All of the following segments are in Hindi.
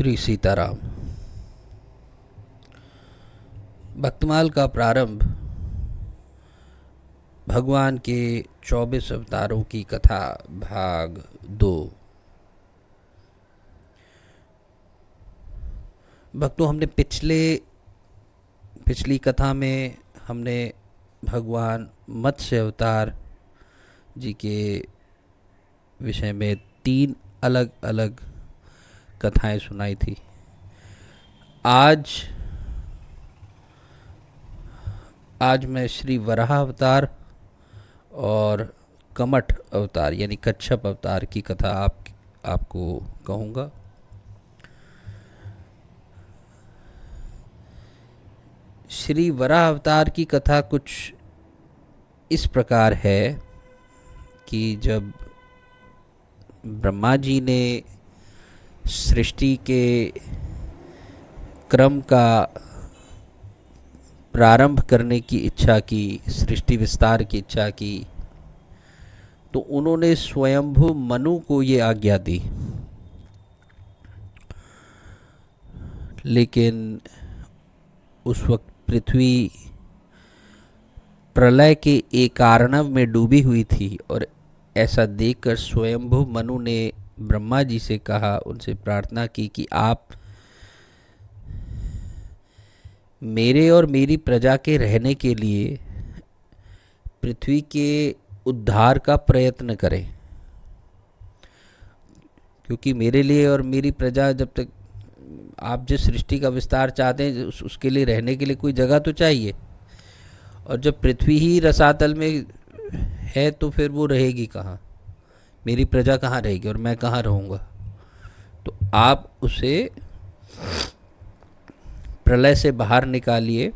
श्री सीताराम। भक्तमाल का प्रारंभ भगवान के 24 अवतारों की कथा भाग 2। भक्तों, हमने पिछली कथा में हमने भगवान मत्स्य अवतार जी के विषय में 3 अलग अलग कथाएं सुनाई थी। आज मैं श्री वराह अवतार और कमठ अवतार यानी कच्छप अवतार की कथा आपको कहूँगा। श्री वराह अवतार की कथा कुछ इस प्रकार है कि जब ब्रह्मा जी ने सृष्टि के क्रम का प्रारंभ करने की इच्छा की, सृष्टि विस्तार की इच्छा की, तो उन्होंने स्वयंभू मनु को ये आज्ञा दी। लेकिन उस वक्त पृथ्वी प्रलय के एक आर्णव में डूबी हुई थी और ऐसा देखकर स्वयंभू मनु ने ब्रह्मा जी से कहा, उनसे प्रार्थना की कि आप मेरे और मेरी प्रजा के रहने के लिए पृथ्वी के उद्धार का प्रयत्न करें, क्योंकि मेरे लिए और मेरी प्रजा, जब तक आप जिस सृष्टि का विस्तार चाहते हैं उसके लिए रहने के लिए कोई जगह तो चाहिए, और जब पृथ्वी ही रसातल में है तो फिर वो रहेगी कहाँ, मेरी प्रजा कहाँ रहेगी और मैं कहाँ रहूँगा। तो आप उसे प्रलय से बाहर निकालिए,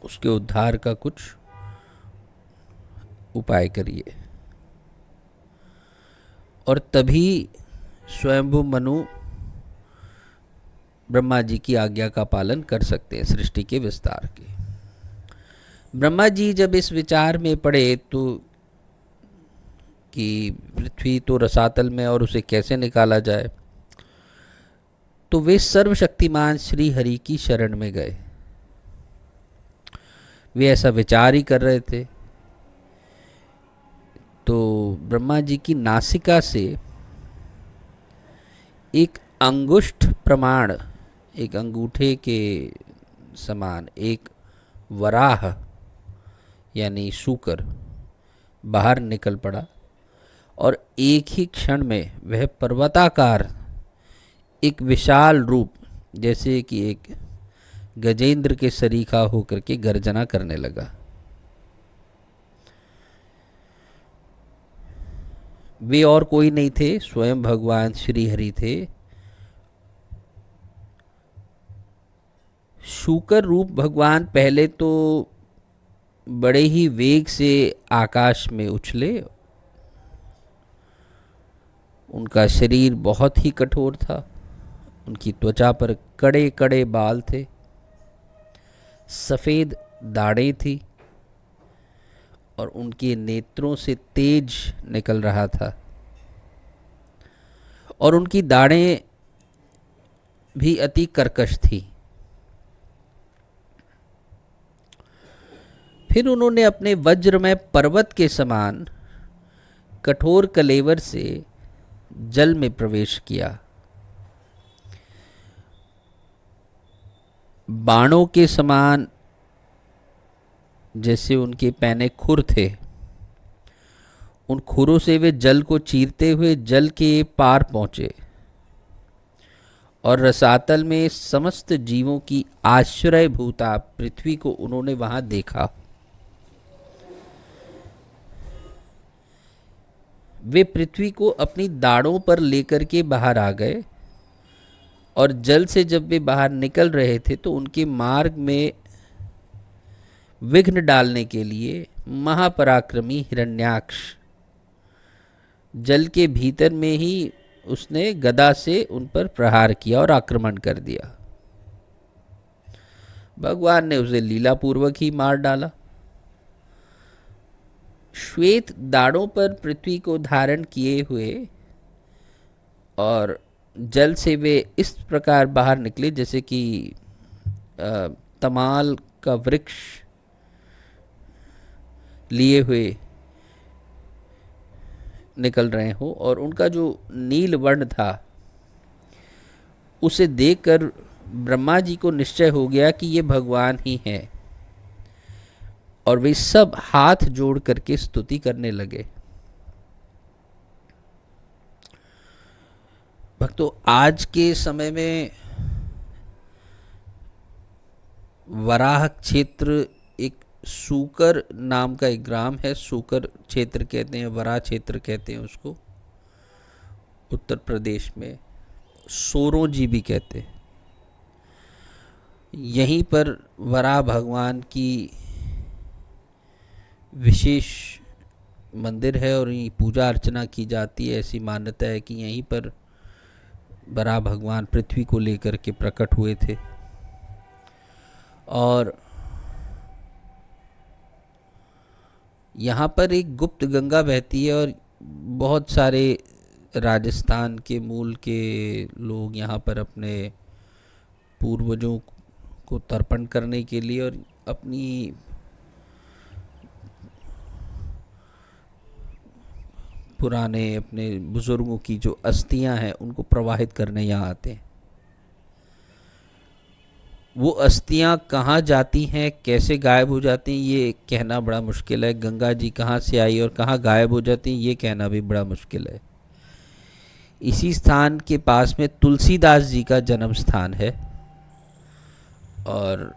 उसके उद्धार का कुछ उपाय करिए। और तभी स्वयंभू मनु ब्रह्मा जी की आज्ञा का पालन कर सकते हैं सृष्टि के विस्तार के। ब्रह्मा जी जब इस विचार में पड़े तो कि पृथ्वी तो रसातल में और उसे कैसे निकाला जाए, तो वे सर्वशक्तिमान श्री हरि की शरण में गए। वे ऐसा विचार ही कर रहे थे तो ब्रह्मा जी की नासिका से एक अंगुष्ठ प्रमाण, एक अंगूठे के समान एक वराह यानी शूकर बाहर निकल पड़ा और एक ही क्षण में वह पर्वताकार एक विशाल रूप, जैसे कि एक गजेंद्र के सरीखा होकर के गर्जना करने लगा। वे और कोई नहीं थे, स्वयं भगवान श्री हरि थे। शूकर रूप भगवान पहले तो बड़े ही वेग से आकाश में उछले। उनका शरीर बहुत ही कठोर था, उनकी त्वचा पर कड़े कड़े बाल थे, सफ़ेद दाढ़ें थी और उनके नेत्रों से तेज निकल रहा था और उनकी दाढ़ें भी अति कर्कश थी। फिर उन्होंने अपने वज्रमय पर्वत के समान कठोर कलेवर से जल में प्रवेश किया। बाणों के समान जैसे उनके पैने खुर थे, उन खुरों से वे जल को चीरते हुए जल के पार पहुंचे और रसातल में समस्त जीवों की आश्रयभूता पृथ्वी को उन्होंने वहां देखा। वे पृथ्वी को अपनी दाढ़ों पर लेकर के बाहर आ गए और जल से जब वे बाहर निकल रहे थे तो उनके मार्ग में विघ्न डालने के लिए महापराक्रमी हिरण्याक्ष जल के भीतर में ही उसने गदा से उन पर प्रहार किया और आक्रमण कर दिया। भगवान ने उसे लीलापूर्वक ही मार डाला। श्वेत दाढ़ों पर पृथ्वी को धारण किए हुए और जल से वे इस प्रकार बाहर निकले जैसे कि तमाल का वृक्ष लिए हुए निकल रहे हो, और उनका जो नील वर्ण था उसे देखकर ब्रह्मा जी को निश्चय हो गया कि ये भगवान ही हैं, और वे सब हाथ जोड़ करके स्तुति करने लगे। भक्तों, आज के समय में वराह क्षेत्र एक सूकर नाम का एक ग्राम है, सूकर क्षेत्र कहते हैं, वराह क्षेत्र कहते हैं उसको, उत्तर प्रदेश में सोरों जी भी कहते हैं। यहीं पर वराह भगवान की विशेष मंदिर है और यहीं पूजा अर्चना की जाती है। ऐसी मान्यता है कि यहीं पर वराह भगवान पृथ्वी को लेकर के प्रकट हुए थे। और यहाँ पर एक गुप्त गंगा बहती है, और बहुत सारे राजस्थान के मूल के लोग यहाँ पर अपने पूर्वजों को तर्पण करने के लिए और अपनी पुराने अपने बुजुर्गों की जो अस्थियां हैं उनको प्रवाहित करने यहाँ आते हैं। वो अस्थियां कहाँ जाती हैं, कैसे गायब हो जाती हैं, ये कहना बड़ा मुश्किल है। गंगा जी कहाँ से आई और कहाँ गायब हो जाती हैं, ये कहना भी बड़ा मुश्किल है। इसी स्थान के पास में तुलसीदास जी का जन्म स्थान है, और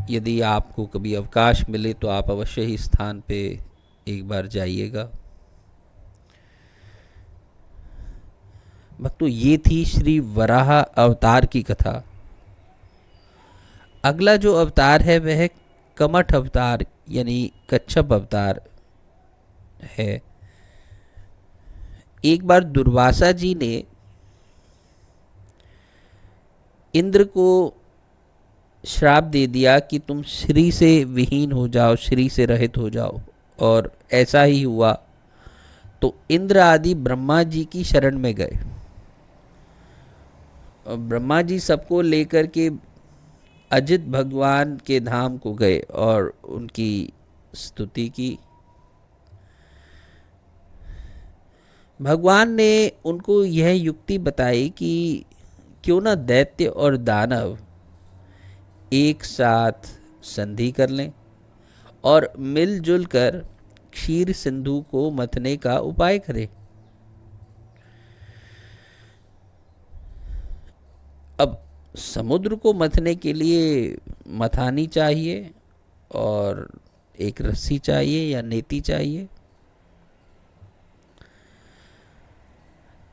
यदि आपको कभी अवकाश मिले तो आप अवश्य ही स्थान पे एक बार जाइएगा। भक्तों, ये थी श्री वराह अवतार की कथा। अगला जो अवतार है वह कमठ अवतार यानी कच्छप अवतार है। एक बार दुर्वासा जी ने इंद्र को श्राप दे दिया कि तुम श्री से विहीन हो जाओ, श्री से रहित हो जाओ, और ऐसा ही हुआ। तो इंद्र आदि ब्रह्मा जी की शरण में गए, और ब्रह्मा जी सबको लेकर के अजित भगवान के धाम को गए और उनकी स्तुति की। भगवान ने उनको यह युक्ति बताई कि क्यों ना दैत्य और दानव एक साथ संधि कर लें और मिलजुल कर क्षीर सिंधु को मथने का उपाय करें। अब समुद्र को मथने के लिए मथानी चाहिए और एक रस्सी चाहिए या नेति चाहिए।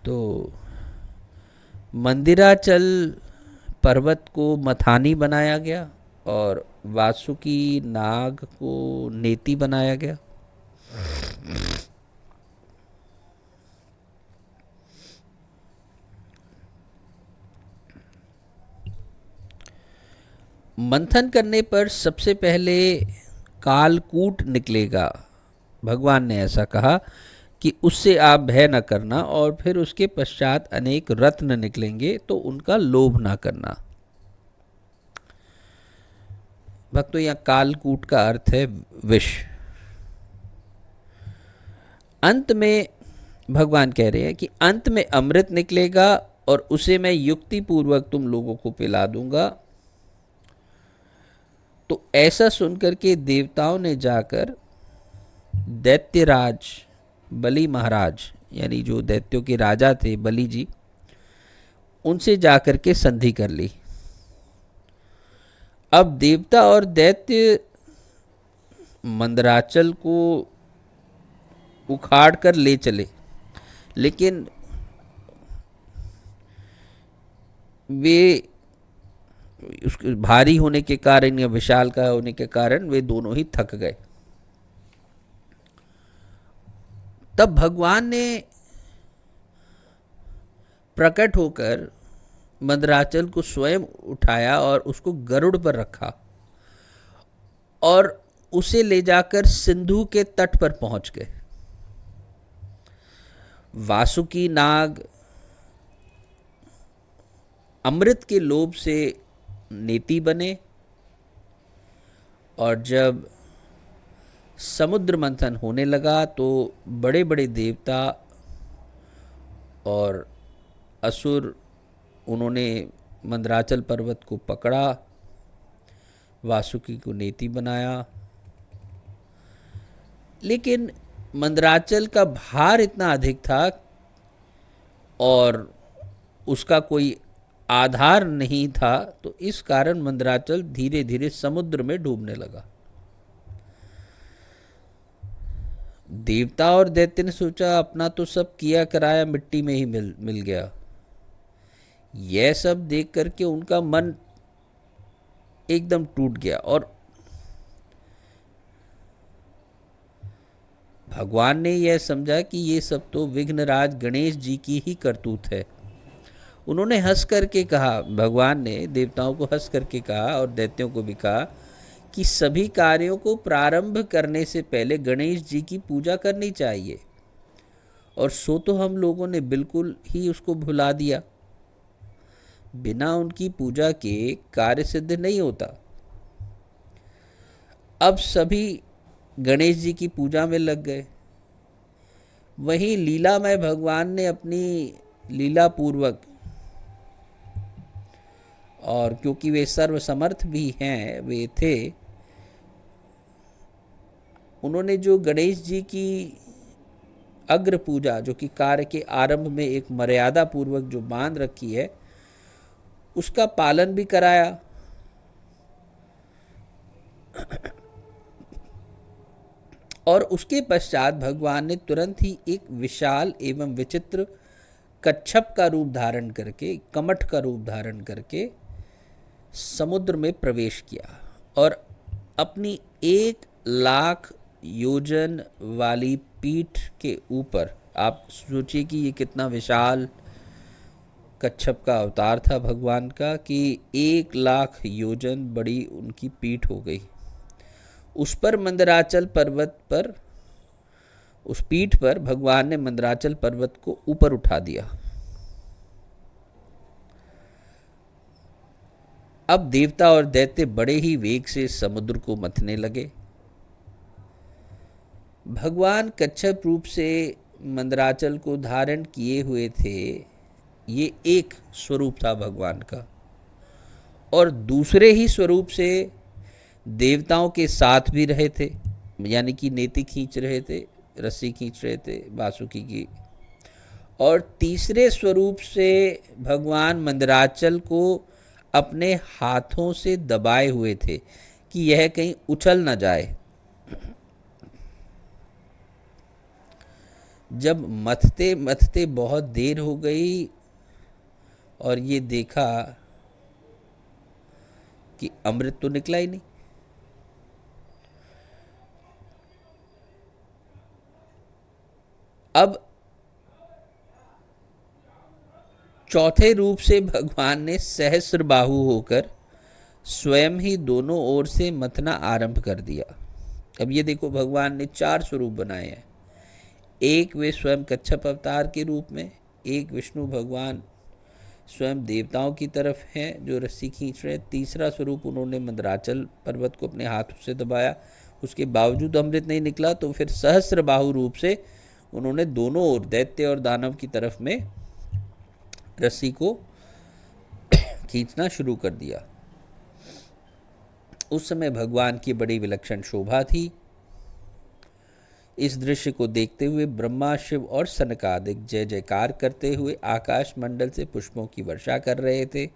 तो मंदिराचल पर्वत को मथानी बनाया गया और वासुकी नाग को नेति बनाया गया। मंथन करने पर सबसे पहले कालकूट निकलेगा। भगवान ने ऐसा कहा कि उससे आप भय न करना, और फिर उसके पश्चात अनेक रत्न निकलेंगे तो उनका लोभ ना करना। भक्तों, यहाँ कालकूट का अर्थ है विष। अंत में भगवान कह रहे हैं कि अंत में अमृत निकलेगा और उसे मैं युक्ति पूर्वक तुम लोगों को पिला दूंगा। तो ऐसा सुनकर के देवताओं ने जाकर दैत्यराज बलि महाराज यानी जो दैत्यों के राजा थे बलि जी, उनसे जाकर के संधि कर ली। अब देवता और दैत्य मंदराचल को उखाड़ कर ले चले, लेकिन वे उसके भारी होने के कारण या विशाल का होने के कारण वे दोनों ही थक गए। तब भगवान ने प्रकट होकर मंदराचल को स्वयं उठाया और उसको गरुड़ पर रखा और उसे ले जाकर सिंधु के तट पर पहुंच गए। वासुकी नाग अमृत के लोभ से नेति बने, और जब समुद्र मंथन होने लगा तो बड़े बड़े देवता और असुर, उन्होंने मंदराचल पर्वत को पकड़ा, वासुकी को नेति बनाया। लेकिन मंदराचल का भार इतना अधिक था और उसका कोई आधार नहीं था, तो इस कारण मंदराचल धीरे धीरे समुद्र में डूबने लगा। देवता और दैत्य ने सोचा अपना तो सब किया कराया मिट्टी में ही मिल गया। यह सब देख करके उनका मन एकदम टूट गया और भगवान ने यह समझा कि ये सब तो विघ्नराज गणेश जी की ही करतूत है। उन्होंने हंस करके कहा, भगवान ने देवताओं को हंस करके कहा और दैत्यों को भी कहा कि सभी कार्यों को प्रारंभ करने से पहले गणेश जी की पूजा करनी चाहिए, और सो तो हम लोगों ने बिल्कुल ही उसको भुला दिया। बिना उनकी पूजा के कार्य सिद्ध नहीं होता। अब सभी गणेश जी की पूजा में लग गए। वहीं लीलामय भगवान ने अपनी लीला पूर्वक, और क्योंकि वे सर्वसमर्थ भी हैं, वे थे, उन्होंने जो गणेश जी की अग्र पूजा, जो कि कार्य के आरंभ में एक मर्यादा पूर्वक जो बांध रखी है, उसका पालन भी कराया। और उसके पश्चात भगवान ने तुरंत ही एक विशाल एवं विचित्र कच्छप का रूप धारण करके, कमठ का रूप धारण करके समुद्र में प्रवेश किया और अपनी 1,00,000 योजन वाली पीठ के ऊपर, आप सोचिए कि ये कितना विशाल कच्छप का अवतार था भगवान का, कि 1,00,000 योजन बड़ी उनकी पीठ हो गई। उस पर मंदराचल पर्वत पर, उस पीठ पर भगवान ने मंदराचल पर्वत को ऊपर उठा दिया। अब देवता और दैत्य बड़े ही वेग से समुद्र को मथने लगे। भगवान कच्छप रूप से मंदराचल को धारण किए हुए थे। ये एक स्वरूप था भगवान का, और दूसरे ही स्वरूप से देवताओं के साथ भी रहे थे, यानी कि नेति खींच रहे थे, रस्सी खींच रहे थे वासुकी की। और तीसरे स्वरूप से भगवान मंदराचल को अपने हाथों से दबाए हुए थे कि यह कहीं उछल न जाए। जब मथते मथते बहुत देर हो गई और ये देखा कि अमृत तो निकला ही नहीं, अब चौथे रूप से भगवान ने सहस्र बाहु होकर स्वयं ही दोनों ओर से मथना आरंभ कर दिया। अब ये देखो, भगवान ने 4 स्वरूप बनाए हैं। एक वे स्वयं कच्छप अवतार के रूप में, एक विष्णु भगवान स्वयं देवताओं की तरफ हैं जो रस्सी खींच रहे हैं, तीसरा स्वरूप उन्होंने मंदराचल पर्वत को अपने हाथों से दबाया, उसके बावजूद अमृत नहीं निकला, तो फिर सहस्र बाहु रूप से उन्होंने दोनों ओर, दैत्य और दानव की तरफ में, रस्सी को खींचना शुरू कर दिया। उस समय भगवान की बड़ी विलक्षण शोभा थी। इस दृश्य को देखते हुए ब्रह्मा, शिव और सनकादिक जय जयकार करते हुए आकाश मंडल से पुष्पों की वर्षा कर रहे थे।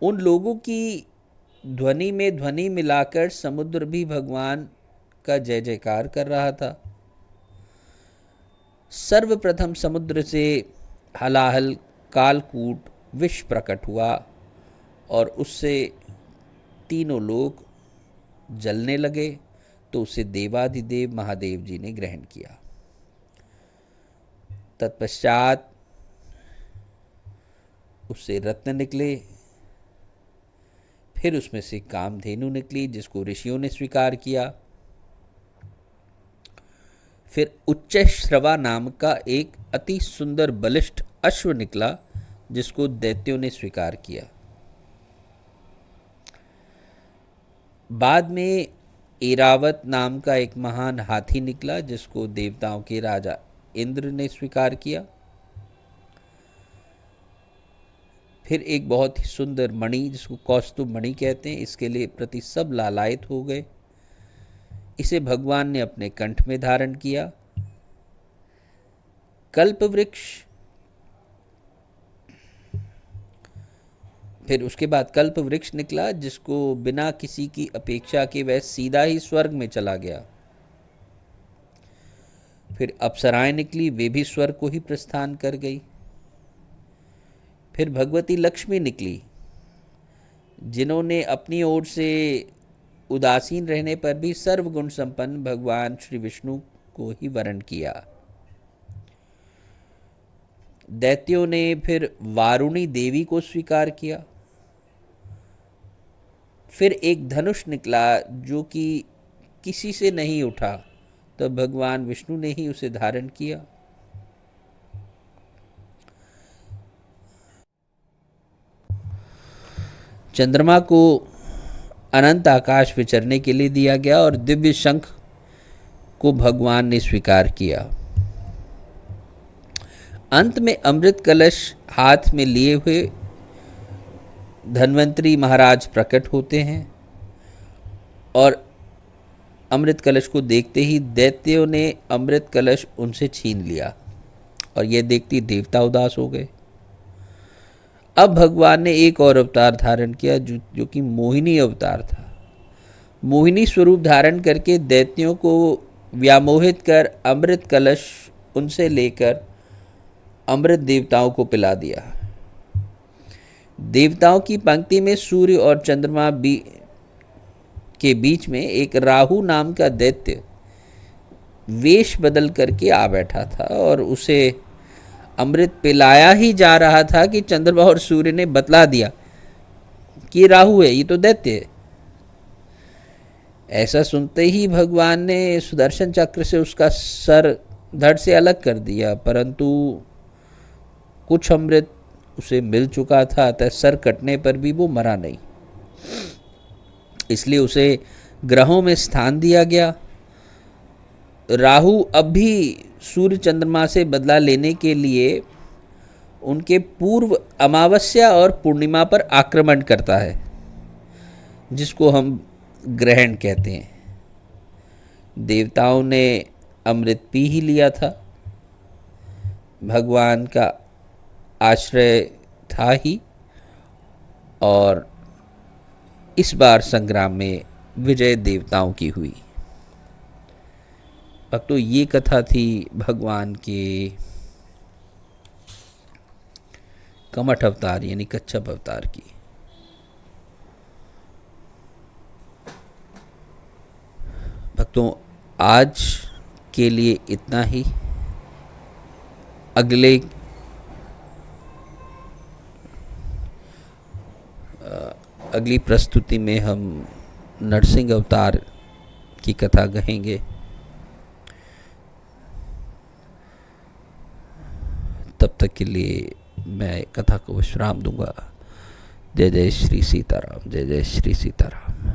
उन लोगों की ध्वनि में ध्वनि मिलाकर समुद्र भी भगवान का जय जयकार कर रहा था। सर्वप्रथम समुद्र से हलाहल कालकूट विष प्रकट हुआ और उससे तीनों लोग जलने लगे, तो उसे देवाधिदेव महादेव जी ने ग्रहण किया। तत्पश्चात उससे रत्न निकले, फिर उसमें से कामधेनु निकली जिसको ऋषियों ने स्वीकार किया, फिर उच्चैश्रवा नाम का एक अति सुंदर बलिष्ठ अश्व निकला, जिसको दैत्यों ने स्वीकार किया। बाद में एरावत नाम का एक महान हाथी निकला, जिसको देवताओं के राजा इंद्र ने स्वीकार किया। फिर एक बहुत ही सुंदर मणि, जिसको कौस्तुभ मणि कहते हैं, इसके लिए प्रति सब लालायित हो गए। इसे भगवान ने अपने कंठ में धारण किया। कल्प वृक्ष, फिर उसके बाद कल्प वृक्ष निकला, जिसको बिना किसी की अपेक्षा के वह सीधा ही स्वर्ग में चला गया। फिर अप्सराएं निकली, वे भी स्वर्ग को ही प्रस्थान कर गई। फिर भगवती लक्ष्मी निकली, जिन्होंने अपनी ओर से उदासीन रहने पर भी सर्वगुण संपन्न भगवान श्री विष्णु को ही वरण किया। दैत्यों ने फिर वारुणी देवी को स्वीकार किया। फिर एक धनुष निकला, जो कि किसी से नहीं उठा, तो भगवान विष्णु ने ही उसे धारण किया। चंद्रमा को अनंत आकाश विचरने के लिए दिया गया और दिव्य शंख को भगवान ने स्वीकार किया। अंत में अमृत कलश हाथ में लिए हुए धन्वंतरी महाराज प्रकट होते हैं और अमृत कलश को देखते ही दैत्यों ने अमृत कलश उनसे छीन लिया और यह देखती देवता उदास हो गए। अब भगवान ने एक और अवतार धारण किया, जो कि मोहिनी अवतार था। मोहिनी स्वरूप धारण करके दैत्यों को व्यामोहित कर अमृत कलश उनसे लेकर अमृत देवताओं को पिला दिया। देवताओं की पंक्ति में सूर्य और चंद्रमा के बीच में एक राहु नाम का दैत्य वेश बदल करके आ बैठा था और उसे अमृत पिलाया ही जा रहा था कि चंद्रमा और सूर्य ने बतला दिया कि ये राहु है, ये तो दैत्य है। ऐसा सुनते ही भगवान ने सुदर्शन चक्र से उसका सर धड़ से अलग कर दिया, परंतु कुछ अमृत उसे मिल चुका था, अतः सर कटने पर भी वो मरा नहीं। इसलिए उसे ग्रहों में स्थान दिया गया। राहु अब भी सूर्य चंद्रमा से बदला लेने के लिए उनके पूर्व अमावस्या और पूर्णिमा पर आक्रमण करता है, जिसको हम ग्रहण कहते हैं। देवताओं ने अमृत पी ही लिया था, भगवान का आश्रय था ही, और इस बार संग्राम में विजय देवताओं की हुई। तो ये कथा थी भगवान के कमठ अवतार यानी कच्छप अवतार की। भक्तों, आज के लिए इतना ही। अगली प्रस्तुति में हम नरसिंह अवतार की कथा कहेंगे। तब तक के लिए मैं कथा को विश्राम दूंगा। जय जय श्री सीताराम, जय जय श्री सीताराम।